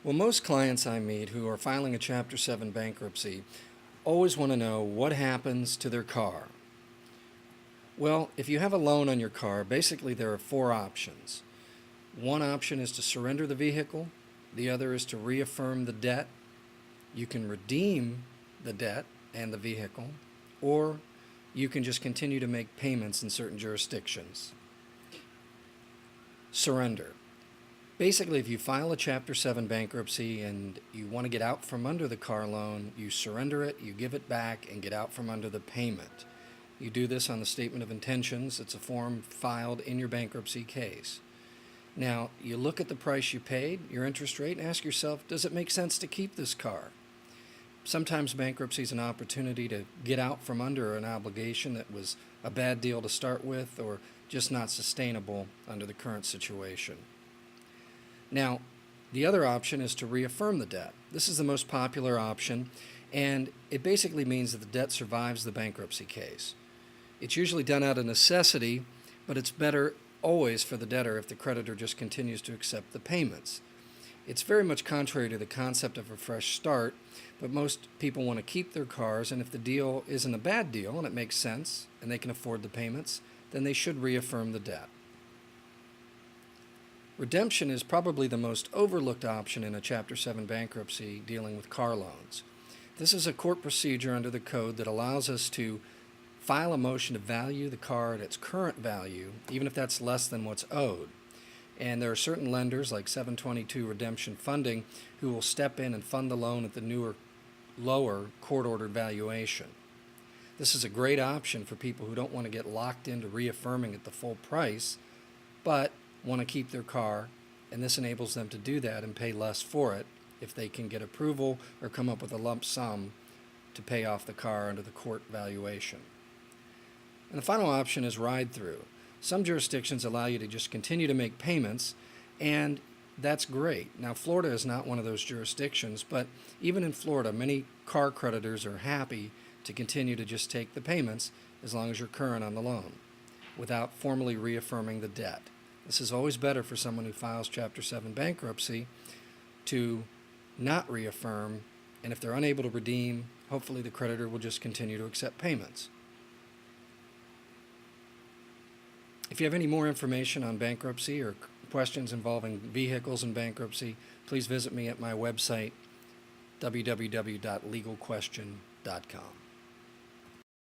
Well, most clients I meet who are filing a Chapter 7 bankruptcy always want to know what happens to their car. Well, if you have a loan on your car, basically there are four options. One option is to surrender the vehicle, the other is to reaffirm the debt. You can redeem the debt and the vehicle, or you can just continue to make payments in certain jurisdictions. Surrender. Basically, if you file a Chapter 7 bankruptcy and you want to get out from under the car loan, you surrender it, you give it back, and get out from under the payment. You do this on the Statement of Intentions. It's a form filed in your bankruptcy case. Now, you look at the price you paid, your interest rate, and ask yourself, does it make sense to keep this car? Sometimes bankruptcy is an opportunity to get out from under an obligation that was a bad deal to start with or just not sustainable under the current situation. Now, the other option is to reaffirm the debt. This is the most popular option, and it basically means that the debt survives the bankruptcy case. It's usually done out of necessity, but it's better always for the debtor if the creditor just continues to accept the payments. It's very much contrary to the concept of a fresh start, but most people want to keep their cars, and if the deal isn't a bad deal and it makes sense and they can afford the payments, then they should reaffirm the debt. Redemption is probably the most overlooked option in a Chapter 7 bankruptcy dealing with car loans. This is a court procedure under the code that allows us to file a motion to value the car at its current value, even if that's less than what's owed. And there are certain lenders, like 722 Redemption Funding, who will step in and fund the loan at the lower court-ordered valuation. This is a great option for people who don't want to get locked into reaffirming at the full price, but want to keep their car, and this enables them to do that and pay less for it if they can get approval or come up with a lump sum to pay off the car under the court valuation. And the final option is ride-through. Some jurisdictions allow you to just continue to make payments, and that's great. Now, Florida is not one of those jurisdictions, but even in Florida, many car creditors are happy to continue to just take the payments as long as you're current on the loan without formally reaffirming the debt. This is always better for someone who files Chapter 7 bankruptcy to not reaffirm, and if they're unable to redeem, hopefully the creditor will just continue to accept payments. If you have any more information on bankruptcy or questions involving vehicles in bankruptcy, please visit me at my website, www.legalquestion.com.